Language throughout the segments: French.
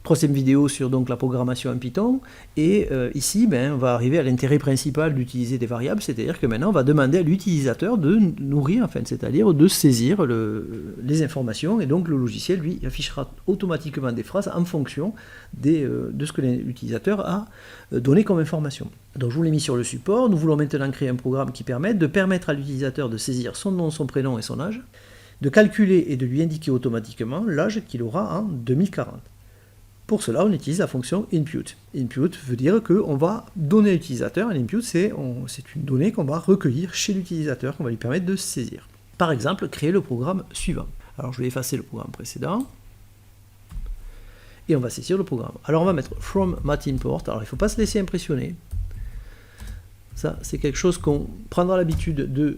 Troisième vidéo sur donc la programmation en Python, et ici on va arriver à l'intérêt principal d'utiliser des variables, c'est-à-dire que maintenant on va demander à l'utilisateur de nourrir, enfin, c'est-à-dire de saisir les informations, et donc le logiciel lui affichera automatiquement des phrases en fonction de ce que l'utilisateur a donné comme information. Donc je vous l'ai mis sur le support. Nous voulons maintenant créer un programme qui permette de permettre à l'utilisateur de saisir son nom, son prénom et son âge, de calculer et de lui indiquer automatiquement l'âge qu'il aura en 2040. Pour cela, on utilise la fonction input. Input veut dire qu'on va donner à l'utilisateur, un input c'est une donnée qu'on va recueillir chez l'utilisateur, qu'on va lui permettre de saisir. Par exemple, créer le programme suivant. Alors je vais effacer le programme précédent, et on va saisir le programme. Alors on va mettre from mat_import, alors il ne faut pas se laisser impressionner. Ça, c'est quelque chose qu'on prendra l'habitude de...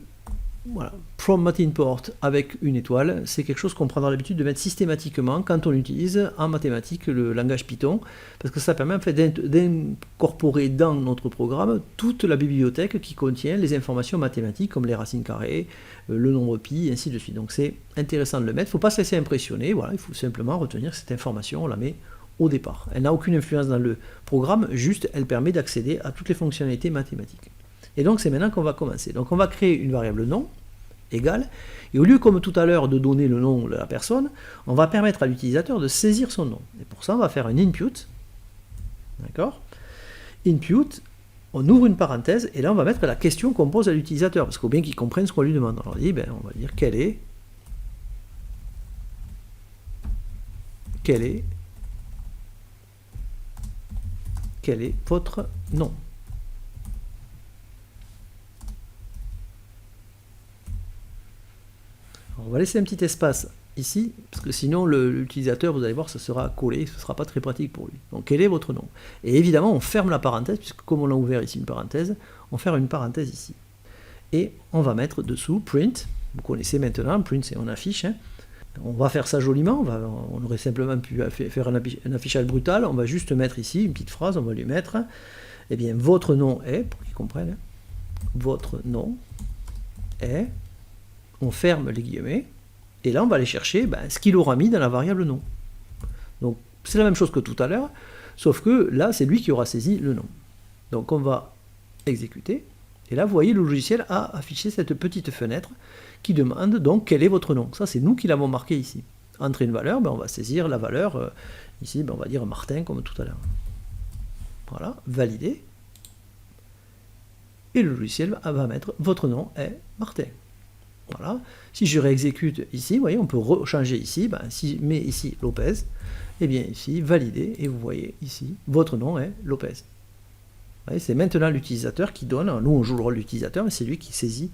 Voilà, from mat_import avec une étoile, c'est quelque chose qu'on prendra l'habitude de mettre systématiquement quand on utilise en mathématiques le langage Python, parce que ça permet en fait d'incorporer dans notre programme toute la bibliothèque qui contient les informations mathématiques comme les racines carrées, le nombre pi, et ainsi de suite. Donc c'est intéressant de le mettre, il ne faut pas se laisser impressionner, voilà, il faut simplement retenir cette information, on la met au départ. Elle n'a aucune influence dans le programme, juste elle permet d'accéder à toutes les fonctionnalités mathématiques. Et donc c'est maintenant qu'on va commencer. Donc on va créer une variable nom égale, et au lieu comme tout à l'heure de donner le nom de la personne, on va permettre à l'utilisateur de saisir son nom. Et pour ça on va faire un input, d'accord? Input, on ouvre une parenthèse, et là on va mettre la question qu'on pose à l'utilisateur, parce qu'il faut bien qu'il comprenne ce qu'on lui demande. Alors on va dire quel est votre nom? On va laisser un petit espace ici, parce que sinon l'utilisateur, vous allez voir, ça sera collé, ce ne sera pas très pratique pour lui. Donc quel est votre nom? Et évidemment, on ferme la parenthèse, puisque comme on a ouvert ici une parenthèse, on ferme une parenthèse ici. Et on va mettre dessous print, vous connaissez maintenant, print c'est on affiche, hein. On va faire ça joliment, on aurait simplement pu faire un affichage brutal, on va juste mettre ici une petite phrase, on va lui mettre, eh bien votre nom est, pour qu'ils comprennent, hein, votre nom est... On ferme les guillemets, et là on va aller chercher ce qu'il aura mis dans la variable nom. Donc c'est la même chose que tout à l'heure, sauf que là c'est lui qui aura saisi le nom. Donc on va exécuter, et là vous voyez le logiciel a affiché cette petite fenêtre qui demande donc quel est votre nom. Ça c'est nous qui l'avons marqué ici. Entrer une valeur, on va saisir la valeur, ici on va dire Martin comme tout à l'heure. Voilà, valider, et le logiciel va mettre votre nom est Martin. Voilà. Si je réexécute ici, vous voyez, on peut changer ici, si je mets ici Lopez, et bien ici, valider, et vous voyez ici, votre nom est Lopez. C'est maintenant l'utilisateur qui donne, nous on joue le rôle d'utilisateur, mais c'est lui qui saisit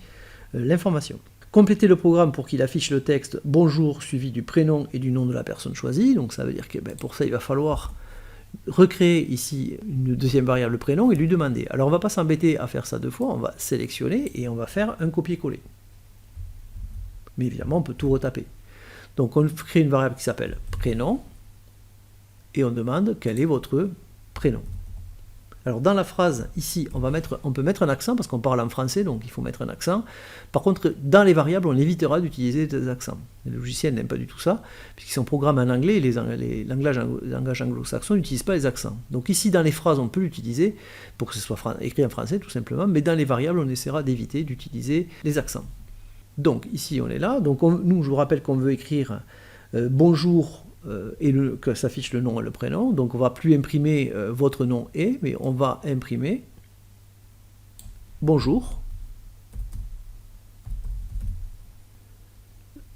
l'information. Complétez le programme pour qu'il affiche le texte bonjour suivi du prénom et du nom de la personne choisie, donc ça veut dire que pour ça il va falloir recréer ici une deuxième variable prénom et lui demander. Alors on ne va pas s'embêter à faire ça deux fois, on va sélectionner et on va faire un copier-coller. Mais évidemment, on peut tout retaper. Donc, on crée une variable qui s'appelle prénom, et on demande quel est votre prénom. Alors, dans la phrase, ici, on peut mettre un accent, parce qu'on parle en français, donc il faut mettre un accent. Par contre, dans les variables, on évitera d'utiliser des accents. Le logiciel n'aime pas du tout ça, puisqu'ils sont programmés en anglais, et les langages anglo-saxons n'utilisent pas les accents. Donc ici, dans les phrases, on peut l'utiliser, pour que ce soit écrit en français, tout simplement, mais dans les variables, on essaiera d'éviter d'utiliser les accents. Donc ici on est là, donc nous je vous rappelle qu'on veut écrire bonjour et que s'affiche le nom et le prénom, donc on ne va plus imprimer votre nom et, mais on va imprimer bonjour.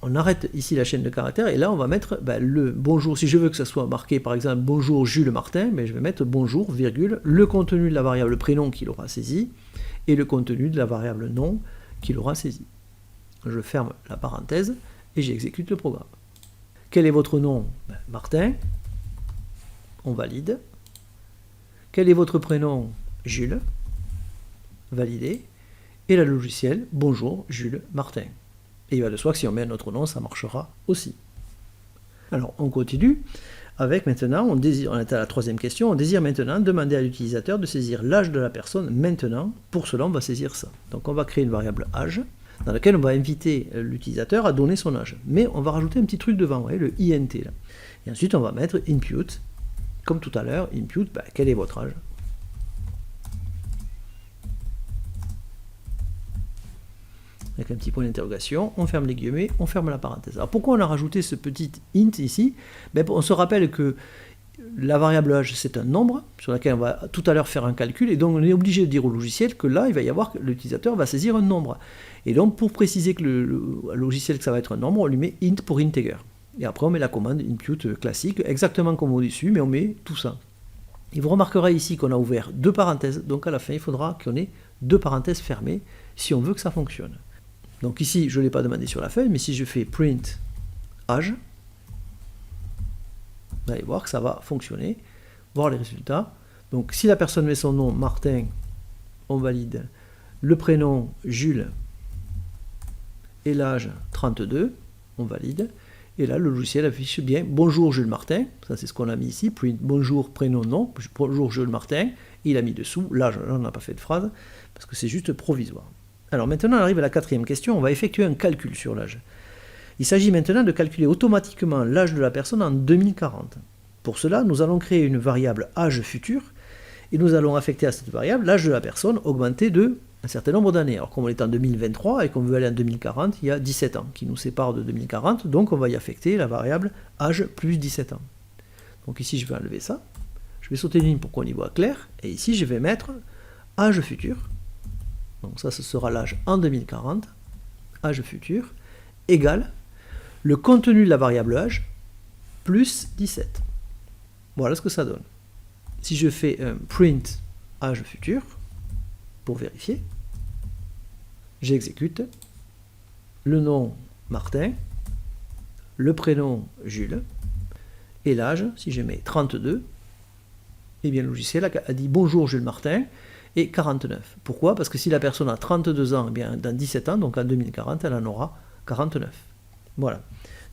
On arrête ici la chaîne de caractères et là on va mettre le bonjour, si je veux que ça soit marqué par exemple bonjour Jules Martin, mais je vais mettre bonjour, virgule, le contenu de la variable prénom qu'il aura saisi et le contenu de la variable nom qu'il aura saisi. Je ferme la parenthèse et j'exécute le programme. Quel est votre nom? Martin. On valide. Quel est votre prénom? Jules. Validé. Et le logiciel, bonjour Jules Martin. Et il va de soi que si on met un autre nom, ça marchera aussi. Alors on continue avec maintenant, on est à la troisième question, on désire maintenant demander à l'utilisateur de saisir l'âge de la personne maintenant. Pour cela, on va saisir ça. Donc on va créer une variable âge, dans laquelle on va inviter l'utilisateur à donner son âge. Mais on va rajouter un petit truc devant, vous voyez, le int là. Et ensuite on va mettre input, comme tout à l'heure, input, quel est votre âge? Avec un petit point d'interrogation, on ferme les guillemets, on ferme la parenthèse. Alors pourquoi on a rajouté ce petit int ici? On se rappelle que la variable âge, c'est un nombre sur lequel on va tout à l'heure faire un calcul, et donc on est obligé de dire au logiciel que là, il va y avoir, l'utilisateur va saisir un nombre. Et donc pour préciser que le logiciel que ça va être un nombre, on lui met int pour integer. Et après on met la commande input classique, exactement comme au-dessus, mais on met tout ça. Et vous remarquerez ici qu'on a ouvert deux parenthèses, donc à la fin il faudra qu'on ait deux parenthèses fermées si on veut que ça fonctionne. Donc ici, je ne l'ai pas demandé sur la feuille, mais si je fais print âge, vous allez voir que ça va fonctionner, voir les résultats. Donc si la personne met son nom Martin, on valide. Le prénom Jules et l'âge 32, on valide. Et là, le logiciel affiche bien bonjour Jules Martin, ça c'est ce qu'on a mis ici, print bonjour prénom nom, bonjour Jules Martin, il a mis dessous l'âge, là on n'a pas fait de phrase, parce que c'est juste provisoire. Alors maintenant, on arrive à la quatrième question, on va effectuer un calcul sur l'âge. Il s'agit maintenant de calculer automatiquement l'âge de la personne en 2040. Pour cela, nous allons créer une variable âge futur, et nous allons affecter à cette variable l'âge de la personne augmenté de un certain nombre d'années. Alors comme on est en 2023 et qu'on veut aller en 2040, il y a 17 ans qui nous séparent de 2040, donc on va y affecter la variable âge plus 17 ans. Donc ici, je vais enlever ça, je vais sauter une ligne pour qu'on y voit clair, et ici, je vais mettre âge futur. Donc ça, ce sera l'âge en 2040, âge futur, égale le contenu de la variable âge plus 17. Voilà ce que ça donne. Si je fais un print âge futur, pour vérifier, j'exécute le nom Martin, le prénom Jules, et l'âge, si je mets 32, eh bien le logiciel a dit bonjour Jules Martin, et 49. Pourquoi? Parce que si la personne a 32 ans, eh bien, dans 17 ans, donc en 2040, elle en aura 49. Voilà.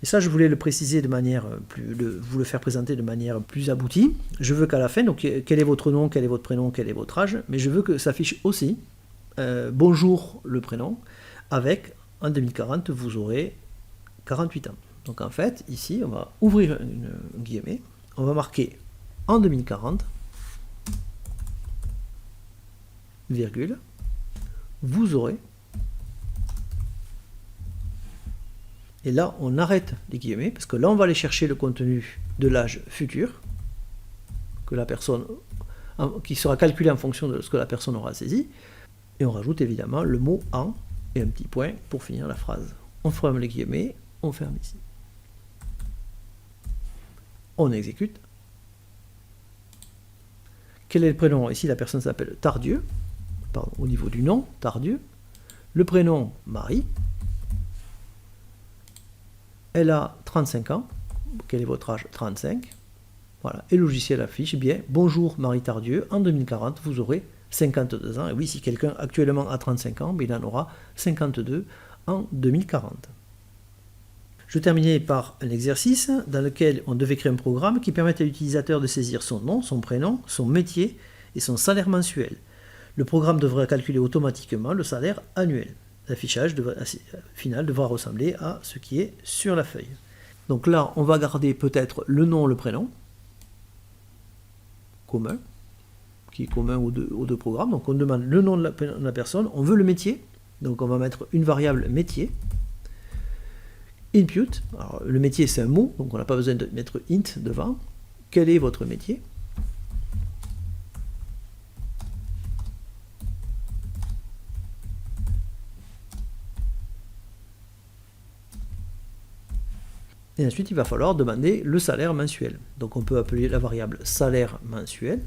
Et ça, je voulais le préciser de manière vous le faire présenter de manière plus aboutie. Je veux qu'à la fin, donc quel est votre nom, quel est votre prénom, quel est votre âge, mais je veux que ça affiche aussi bonjour le prénom, avec en 2040, vous aurez 48 ans. Donc en fait, ici, on va ouvrir un guillemet, on va marquer en 2040, virgule, vous aurez, et là on arrête les guillemets, parce que là on va aller chercher le contenu de l'âge futur, que la personne, qui sera calculé en fonction de ce que la personne aura saisi, et on rajoute évidemment le mot en, et un petit point pour finir la phrase. On ferme les guillemets, on ferme ici. On exécute. Quel est le prénom? Ici la personne s'appelle Tardieu. Pardon, au niveau du nom, Tardieu. Le prénom, Marie. Elle a 35 ans. Quel est votre âge? 35. Voilà. Et le logiciel affiche bien bonjour Marie Tardieu, en 2040, vous aurez 52 ans. Et oui, si quelqu'un actuellement a 35 ans, il en aura 52 en 2040. Je terminais par un exercice dans lequel on devait créer un programme qui permette à l'utilisateur de saisir son nom, son prénom, son métier et son salaire mensuel. Le programme devrait calculer automatiquement le salaire annuel. L'affichage final devra ressembler à ce qui est sur la feuille. Donc là, on va garder peut-être le nom, le prénom, commun, qui est commun aux deux programmes. Donc on demande le nom de la personne, on veut le métier, donc on va mettre une variable métier. Input, alors le métier c'est un mot, donc on n'a pas besoin de mettre int devant. Quel est votre métier? Et ensuite, il va falloir demander le salaire mensuel. Donc on peut appeler la variable salaire mensuel.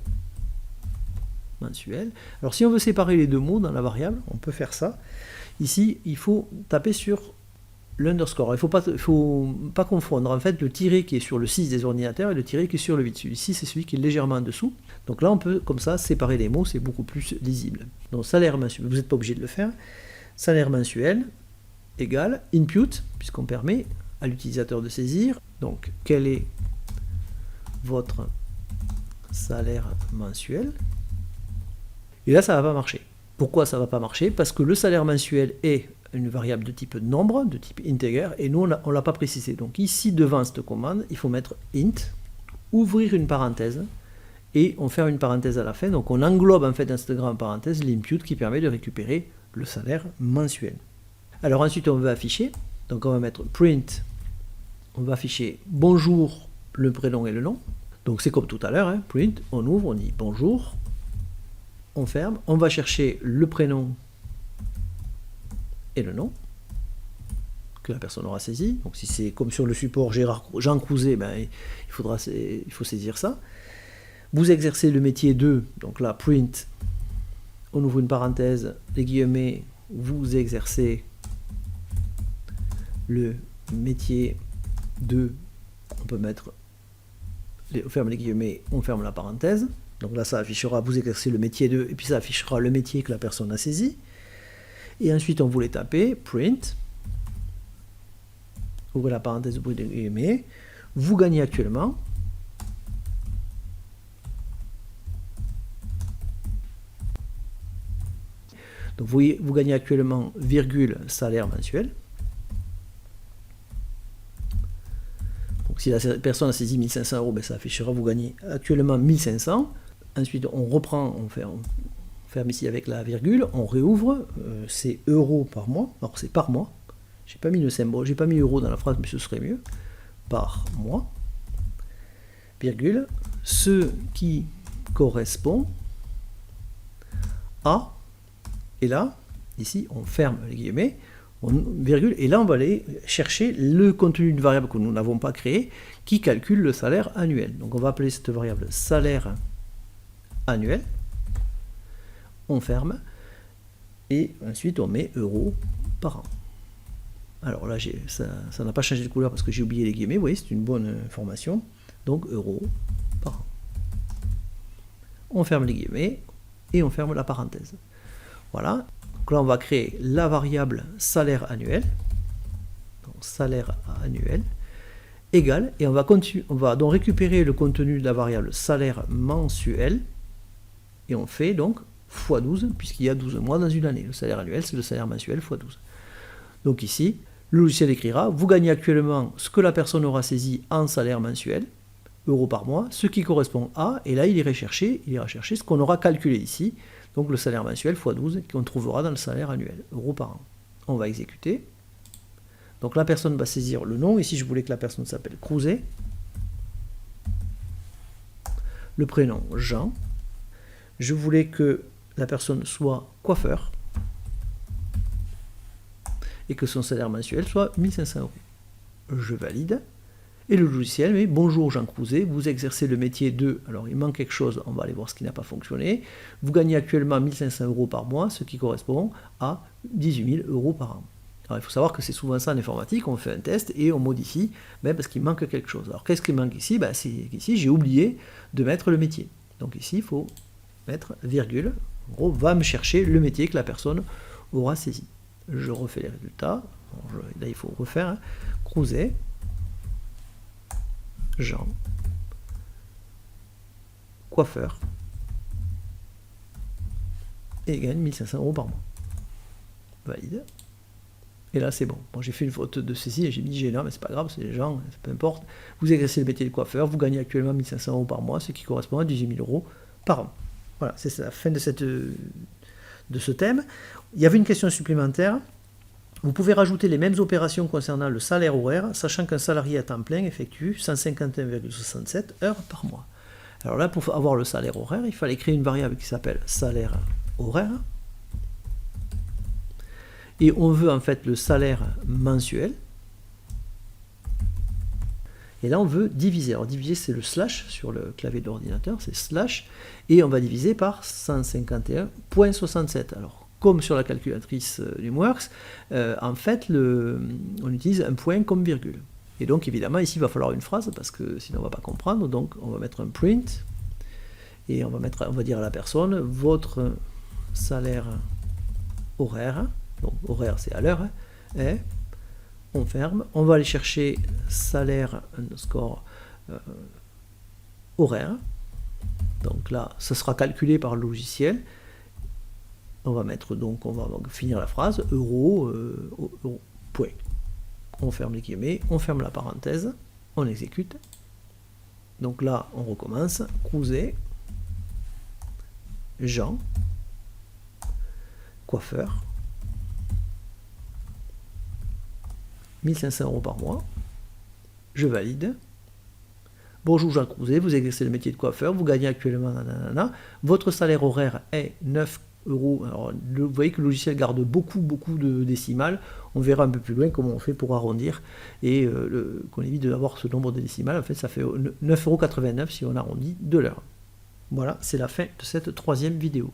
Alors si on veut séparer les deux mots dans la variable, on peut faire ça. Ici, il faut taper sur l'underscore. Il ne faut pas confondre en fait le tiret qui est sur le 6 des ordinateurs et le tiret qui est sur le 8. Celui-ci, c'est celui qui est légèrement en dessous. Donc là, on peut comme ça séparer les mots, c'est beaucoup plus lisible. Donc salaire mensuel, vous n'êtes pas obligé de le faire. Salaire mensuel égale input, puisqu'on permet à l'utilisateur de saisir. Donc, quel est votre salaire mensuel? Et là, ça ne va pas marcher. Pourquoi ça ne va pas marcher? Parce que le salaire mensuel est une variable de type nombre, de type integer, et nous, on ne l'a pas précisé. Donc ici, devant cette commande, il faut mettre int ouvrir une parenthèse, et on ferme une parenthèse à la fin. Donc on englobe en fait dans cette grande parenthèse l'input qui permet de récupérer le salaire mensuel. Alors ensuite on va afficher, donc on va mettre print, on va afficher bonjour, le prénom et le nom. Donc c'est comme tout à l'heure, hein, print, on ouvre, on dit bonjour, on ferme, on va chercher le prénom et le nom que la personne aura saisi. Donc si c'est comme sur le support Jean Crouzet, ben, il faut saisir ça. Vous exercez le métier de, donc là, print, on ouvre une parenthèse, les guillemets, vous exercez le métier de, on peut mettre, on ferme les guillemets, on ferme la parenthèse. Donc là, ça affichera, vous exercez le métier de, et puis ça affichera le métier que la personne a saisi. Et ensuite, on voulait taper, print, ouvrez la parenthèse, ouvrez les guillemets, vous gagnez actuellement, donc vous gagnez actuellement, virgule, salaire mensuel. Donc si la personne a saisi 1500 euros, ben ça affichera, vous gagnez actuellement 1500. Ensuite, on reprend, on ferme ici avec la virgule, on réouvre, c'est euros par mois. Alors c'est par mois. J'ai pas mis le symbole, j'ai pas mis euro dans la phrase, mais ce serait mieux. Par mois, virgule, ce qui correspond à, et là, ici, on ferme les guillemets, virgule, et là, on va aller chercher le contenu de variable que nous n'avons pas créé, qui calcule le salaire annuel. Donc, on va appeler cette variable salaire annuel. On ferme, et ensuite, on met euros par an. Alors là, ça n'a pas changé de couleur parce que j'ai oublié les guillemets. Vous voyez, c'est une bonne information. Donc, euros par an. On ferme les guillemets, et on ferme la parenthèse. Voilà, donc là on va créer la variable salaire annuel, donc salaire annuel, égale, et on va donc récupérer le contenu de la variable salaire mensuel, et on fait donc x 12, puisqu'il y a 12 mois dans une année. Le salaire annuel, c'est le salaire mensuel x 12. Donc ici, le logiciel écrira, vous gagnez actuellement ce que la personne aura saisi en salaire mensuel, euros par mois, ce qui correspond à, et là il ira chercher ce qu'on aura calculé ici, donc le salaire mensuel x 12 qu'on trouvera dans le salaire annuel, euros par an. On va exécuter. Donc la personne va saisir le nom. Ici, je voulais que la personne s'appelle Crouzet. Le prénom Jean. Je voulais que la personne soit coiffeur. Et que son salaire mensuel soit 1500 euros. Je valide. Et le logiciel met bonjour Jean Crouzet, vous exercez le métier de, alors il manque quelque chose, on va aller voir ce qui n'a pas fonctionné. Vous gagnez actuellement 1500 euros par mois, ce qui correspond à 18 000 euros par an. Alors il faut savoir que c'est souvent ça en informatique, on fait un test et on modifie, ben, parce qu'il manque quelque chose. Alors qu'est-ce qui manque ici? Ben, c'est qu'ici j'ai oublié de mettre le métier. Donc ici il faut mettre virgule, en gros va me chercher le métier que la personne aura saisi. Je refais les résultats, là il faut refaire, hein. Crouzet, Jean, coiffeur, et gagne 1500 euros par mois. Valide. Et là c'est bon. Bon, j'ai fait une faute de saisie et j'ai mis gênant, mais c'est pas grave, c'est les gens, peu importe. Vous exercez le métier de coiffeur, vous gagnez actuellement 1500 euros par mois, ce qui correspond à 18 000 euros par an. Voilà, c'est la fin de ce thème. Il y avait une question supplémentaire. Vous pouvez rajouter les mêmes opérations concernant le salaire horaire, sachant qu'un salarié à temps plein effectue 151,67 heures par mois. Alors là, pour avoir le salaire horaire, il fallait créer une variable qui s'appelle salaire horaire. Et on veut en fait le salaire mensuel. Et là, on veut diviser. Alors diviser, c'est le slash sur le clavier de l'ordinateur, c'est slash. Et on va diviser par 151,67. Alors, comme sur la calculatrice Numworks, en fait, on utilise un point comme virgule. Et donc, évidemment, ici, il va falloir une phrase, parce que sinon, on ne va pas comprendre. Donc, on va mettre un print, et on va dire à la personne, votre salaire horaire, donc horaire, c'est à l'heure, est, on ferme, on va aller chercher salaire underscore horaire. Donc là, ça sera calculé par le logiciel. On va finir la phrase, euro, point. On ferme les guillemets, on ferme la parenthèse, on exécute. Donc là, on recommence. Crouzet, Jean, coiffeur, 1500 € par mois. Je valide. Bonjour Jean Crouzet, vous exercez le métier de coiffeur, vous gagnez actuellement, nanana. Votre salaire horaire est 9 €. Alors, vous voyez que le logiciel garde beaucoup de décimales. On verra un peu plus loin comment on fait pour arrondir et qu'on évite d'avoir ce nombre de décimales. En fait, ça fait 9,89 € si on arrondit de l'heure. Voilà, c'est la fin de cette troisième vidéo.